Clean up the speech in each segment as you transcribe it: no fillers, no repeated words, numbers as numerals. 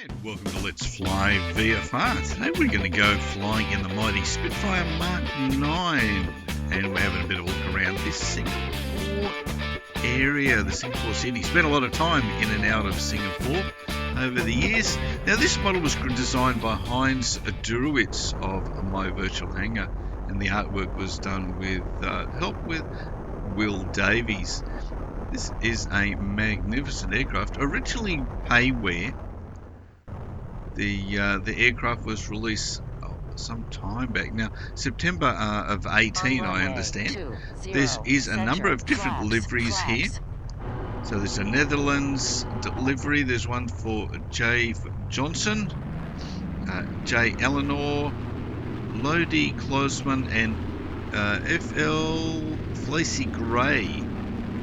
And welcome to Let's Fly VFR. Today we're going to go flying in the mighty Spitfire Mark 9, and we're having a bit of a look around this Singapore area, the Singapore city. Spent a lot of time in and out of Singapore over the years. Now this model was designed by Heinz Durowitz of My Virtual Hangar, and the artwork was done with help with Will Davies. This is a magnificent aircraft, originally payware. The aircraft was released some time back now, September of 18, I understand. There is a number of different liveries here. So there's a Netherlands livery. There's one for J. Johnson, J. Eleanor, Lodi Klosman, and F.L. Flacy Gray.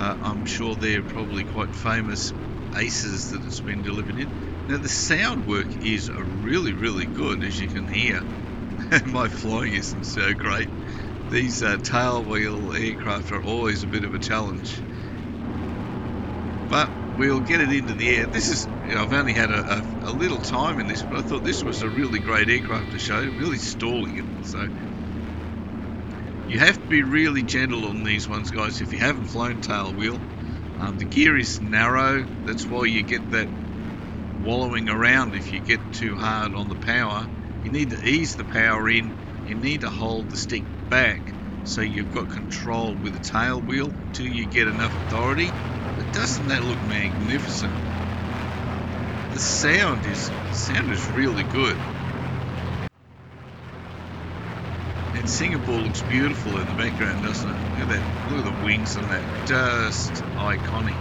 I'm sure they're probably quite famous aces that it's been delivered in. Now the sound work is really, really good, as you can hear. My flying isn't so great. These tailwheel aircraft are always a bit of a challenge. But we'll get it into the air. This is, I've only had a little time in this, but I thought this was a really great aircraft to show, really stalling it. So you have to be really gentle on these ones, guys, if you haven't flown tailwheel. The gear is narrow, that's why you get that wallowing around if you get too hard on the power. You need to ease the power in, you need to hold the stick back so you've got control with the tail wheel until you get enough authority. But doesn't that look magnificent? The sound is really good. And Singapore looks beautiful in the background, doesn't it? Look at that, look at the wings on that, just iconic.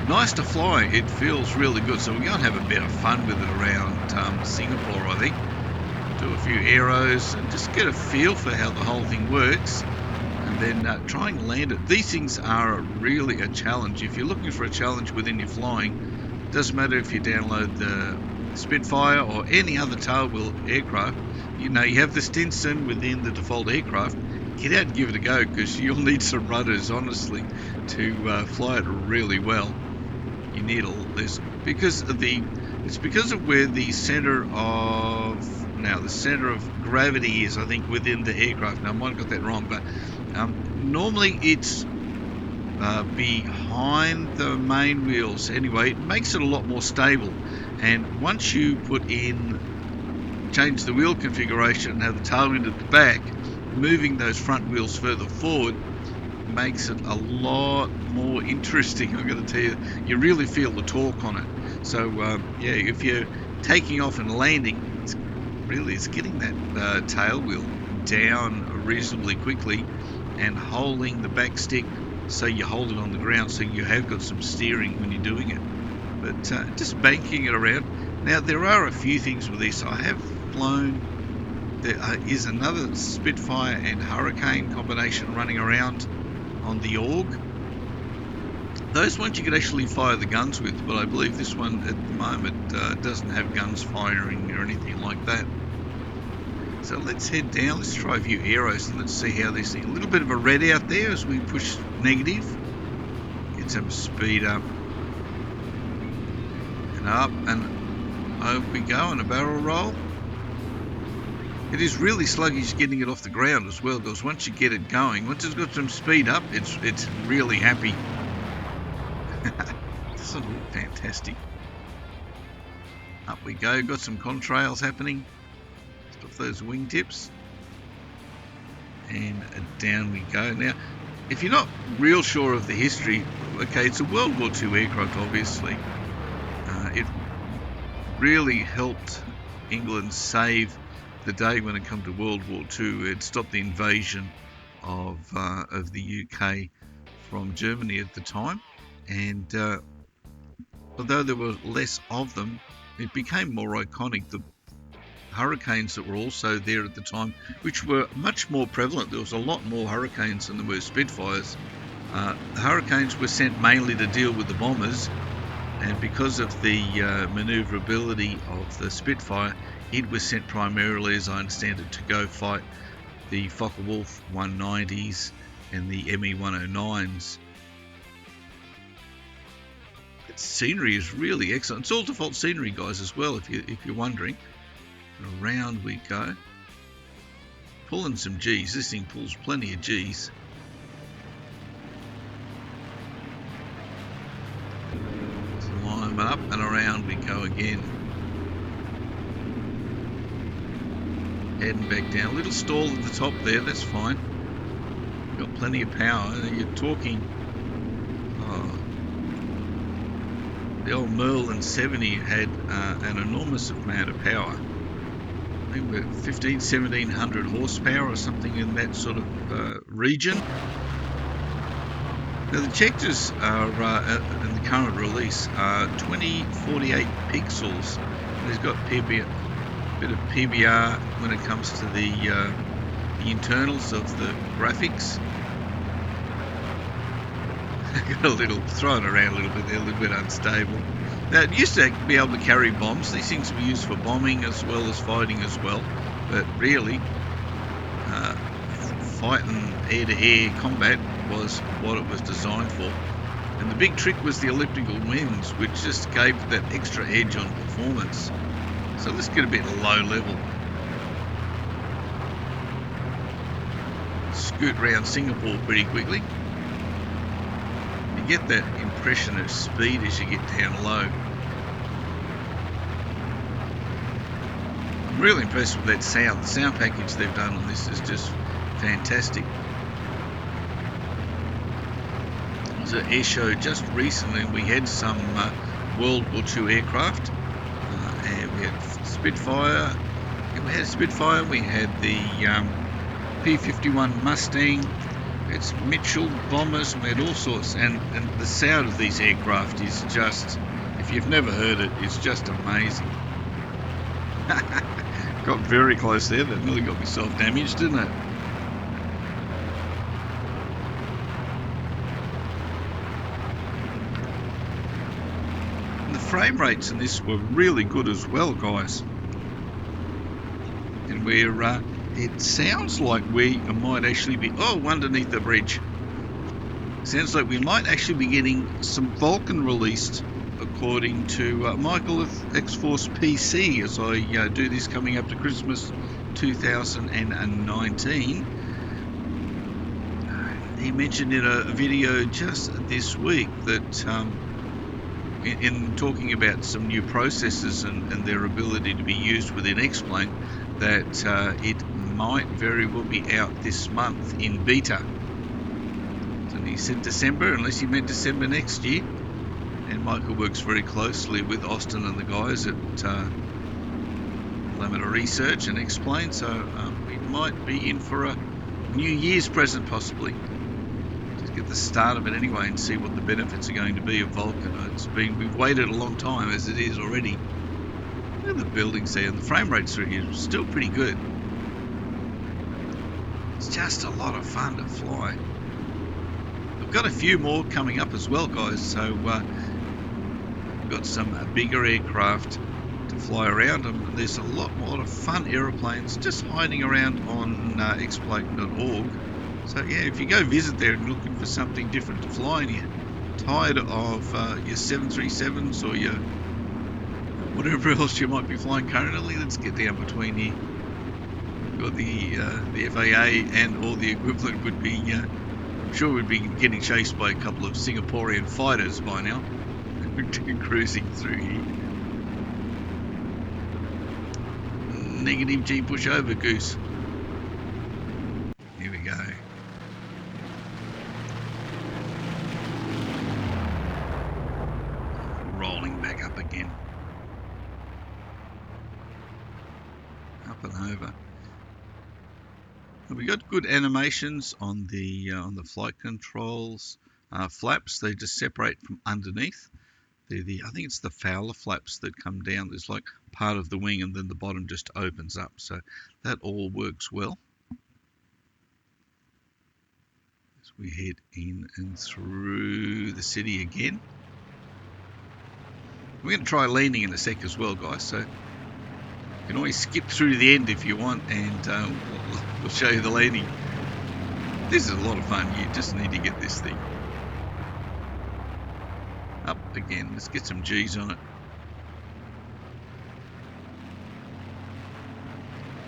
Nice to fly, it feels really good. So we're going to have a bit of fun with it around Singapore, I think. Do a few arrows and just get a feel for how the whole thing works, and then try and land it. These things are really a challenge. If you're looking for a challenge within your flying, it doesn't matter if you download the Spitfire or any other tailwheel aircraft. You know, you have the Stinson within the default aircraft. Get out and give it a go, because you'll need some rudders, honestly, to fly it really well. You need this because of it's because of where the center of gravity is, I think, within the aircraft. Now I might have got that wrong, but normally it's behind the main wheels. Anyway, it makes it a lot more stable. And once you change the wheel configuration and have the tail end at the back, moving those front wheels further forward makes it a lot more interesting. I'm going to tell you, you really feel the torque on it. So yeah, if you're taking off and landing, it's getting that tail wheel down reasonably quickly and holding the back stick so you hold it on the ground, so you have got some steering when you're doing it. But just banking it around. Now there are a few things with this. I have flown, there is another Spitfire and Hurricane combination running around on the AUG. Those ones you could actually fire the guns with, but I believe this one at the moment doesn't have guns firing or anything like that. So let's head down, let's try a few arrows and let's see how this thing, a little bit of a red out there as we push negative. Get some speed up and over we go on a barrel roll. It is really sluggish getting it off the ground as well, because once you get it going, once it's got some speed up, it's really happy. Doesn't it look fantastic? Up we go, got some contrails happening. Off those wingtips. And down we go. Now, if you're not real sure of the history, okay, it's a World War II aircraft, obviously. It really helped England save the day when it came to World War II. It stopped the invasion of the UK from Germany at the time, and although there were less of them, it became more iconic. The Hurricanes that were also there at the time, which were much more prevalent. There was a lot more Hurricanes than there were Spitfires. The Hurricanes were sent mainly to deal with the bombers, and because of the manoeuvrability of the Spitfire, it was sent primarily, as I understand it, to go fight the Focke-Wulf 190s and the ME 109s. Scenery is really excellent. It's all default scenery, guys, as well, if you're wondering. And around we go. Pulling some G's. This thing pulls plenty of G's. Climb up and around we go again. Heading back down. A little stall at the top there, that's fine. Got plenty of power. You're talking... the old Merlin 70 had an enormous amount of power. I think we're 1700 horsepower or something in that sort of region. Now the Chectors are, in the current release, are 2048 pixels. There's got a bit of PBR when it comes to the internals of the graphics. Got a little thrown around a little bit there, a little bit unstable. Now it used to be able to carry bombs. These things were used for bombing as well as fighting as well. But really, fighting air-to-air combat was what it was designed for. And the big trick was the elliptical wings, which just gave that extra edge on performance. So let's get a bit low level. Scoot around Singapore pretty quickly. You get that impression of speed as you get down low. I'm really impressed with that sound. The sound package they've done on this is just fantastic. There was an air show just recently and we had some World War II aircraft. And we had Spitfire. And we had Spitfire. We had the P-51 Mustang. It's Mitchell bombers, and we had all sorts, and the sound of these aircraft is just, if you've never heard it, it's just amazing. Got very close there, that nearly got myself damaged, didn't it? And the frame rates in this were really good as well, guys. And we're it sounds like we might actually be... Oh, underneath the bridge. Sounds like we might actually be getting some Vulcan released, according to Michael of X-Force PC, as I do this coming up to Christmas 2019. He mentioned in a video just this week that in talking about some new processors and their ability to be used within X-Plane, that it might very well be out this month in beta. So he said December, unless he meant December next year. And Michael works very closely with Austin and the guys at Laminar Research and X-Plane, so we might be in for a New Year's present possibly. Just get the start of it anyway and see what the benefits are going to be of Vulcan. We've waited a long time as it is already. Look at the buildings there, and the frame rates are still pretty good. It's just a lot of fun to fly. We've got a few more coming up as well, guys, so we've got some bigger aircraft to fly around, and there's a lot of fun aeroplanes just hiding around on xplane.org. So yeah, if you go visit there and looking for something different to fly and you're tired of your 737s or your whatever else you might be flying currently, let's get down between here. We've got the FAA and all the equivalent would be, I'm sure we'd be getting chased by a couple of Singaporean fighters by now. Cruising through here. Negative G, push over, Goose. Here we go. Rolling back up again. Up and over. We got good animations on the flight controls flaps. They just separate from underneath. I think it's the Fowler flaps that come down. There's like part of the wing and then the bottom just opens up. So that all works well. As we head in and through the city again. We're going to try landing in a sec as well, guys. So you can always skip through to the end if you want, and we'll show you the landing. This is a lot of fun. You just need to get this thing. Up again. Let's get some G's on it.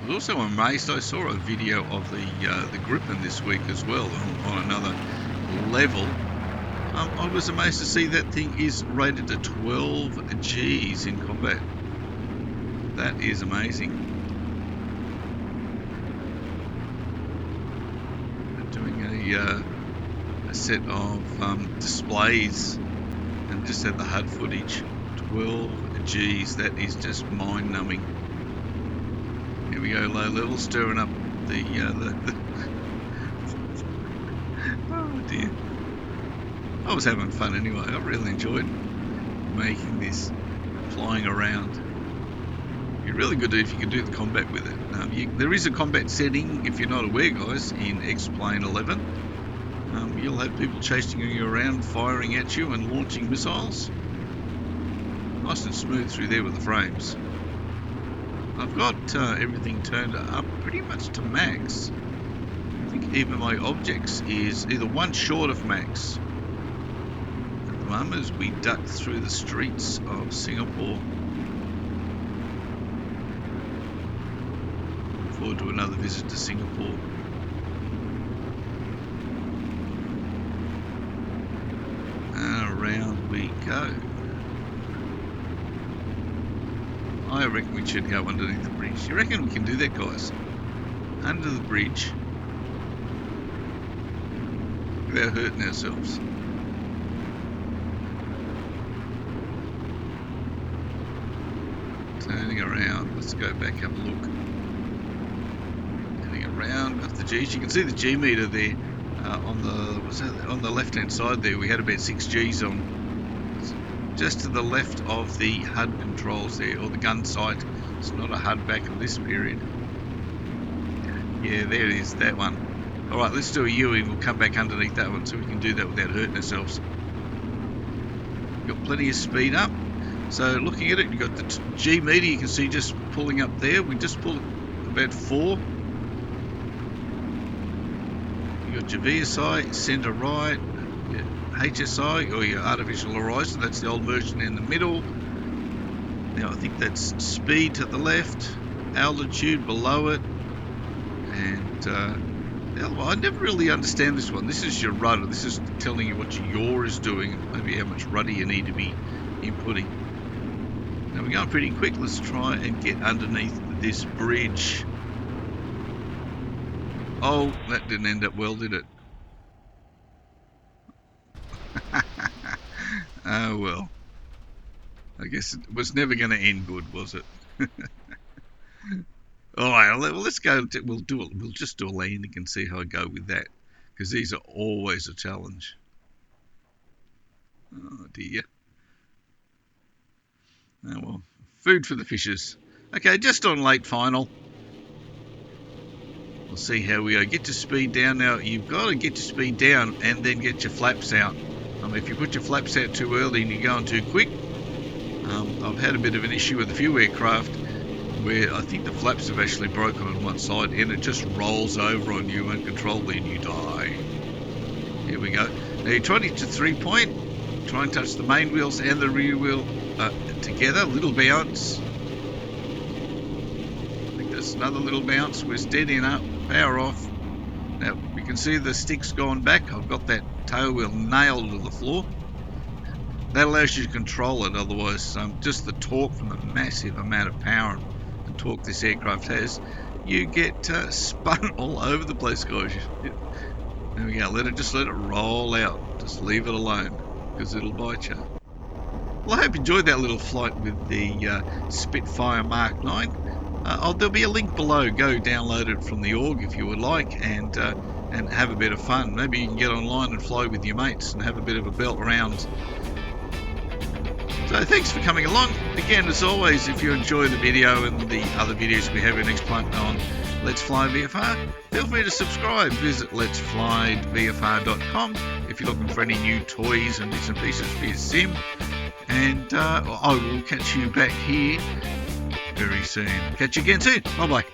I was also amazed. I saw a video of the Gripen this week as well on another level. I was amazed to see that thing is rated to 12 Gs in combat. That is amazing. Doing a set of displays and just had the HUD footage. 12 Gs. That is just mind-numbing. Here we go, low level, stirring up the oh dear. I was having fun anyway. I really enjoyed making this, flying around. It'd be really good if you could do the combat with it. There is a combat setting, if you're not aware, guys, in X-Plane 11. You'll have people chasing you around, firing at you and launching missiles. Nice and smooth through there with the frames. I've got everything turned up pretty much to max. I think even my objects is either one short of max at the moment as we duck through the streets of Singapore. Looking forward to another visit to Singapore. And around we go. I reckon we should go underneath the bridge. You reckon we can do that, guys? Under the bridge without hurting ourselves. Turning around. Let's go back, have a look. Turning around. Got the G's. You can see the G meter there on the left-hand side there. We had about 6 G's on. Just to the left of the HUD controls there, or the gun sight. It's not a HUD back in this period. Yeah, there it is, that one. Alright, let's do a U and we'll come back underneath that one so we can do that without hurting ourselves. Got plenty of speed up. So looking at it, you've got the G meter, you can see just pulling up there. We just pulled about 4. You got your VSI, centre right. HSI, or your artificial horizon, that's the old version in the middle. Now I think that's speed to the left, altitude below it, and the other one, I never really understand this one. This is your rudder. This is telling you what your yaw is doing, maybe how much rudder you need to be inputting. Now we're going pretty quick. Let's try and get underneath this bridge. Oh, that didn't end up well, did it? Oh well, I guess it was never going to end good, was it? All right, well, let's go. We'll just do a landing and see how I go with that, because these are always a challenge. Oh dear. Oh well, food for the fishes. Okay, just on late final. We'll see how we go. Get your speed down now. You've got to get your speed down and then get your flaps out. If you put your flaps out too early and you're going too quick, I've had a bit of an issue with a few aircraft where I think the flaps have actually broken on one side and it just rolls over on you uncontrollably and you die. Here we go. Now you're trying to hit your 3-point, try and touch the main wheels and the rear wheel together, little bounce. I think there's another little bounce. We're steadying up, power off. Now we can see the stick's gone back. I've got that tail wheel nailed to the floor. That allows you to control it, otherwise just the torque from the massive amount of power and torque this aircraft has, you get spun all over the place, guys. There we go, just let it roll out, just leave it alone, because it'll bite you. Well, I hope you enjoyed that little flight with the Spitfire Mark 9. There'll be a link below. Go download it from the org if you would like, and have a bit of fun. Maybe you can get online and fly with your mates and have a bit of a belt round. So thanks for coming along. Again, as always, if you enjoy the video and the other videos we have in X-Plane on Let's Fly VFR, feel free to subscribe. Visit letsflyvfr.com if you're looking for any new toys and bits and pieces for your sim. And I will catch you back here very soon. Catch you again soon. Bye bye.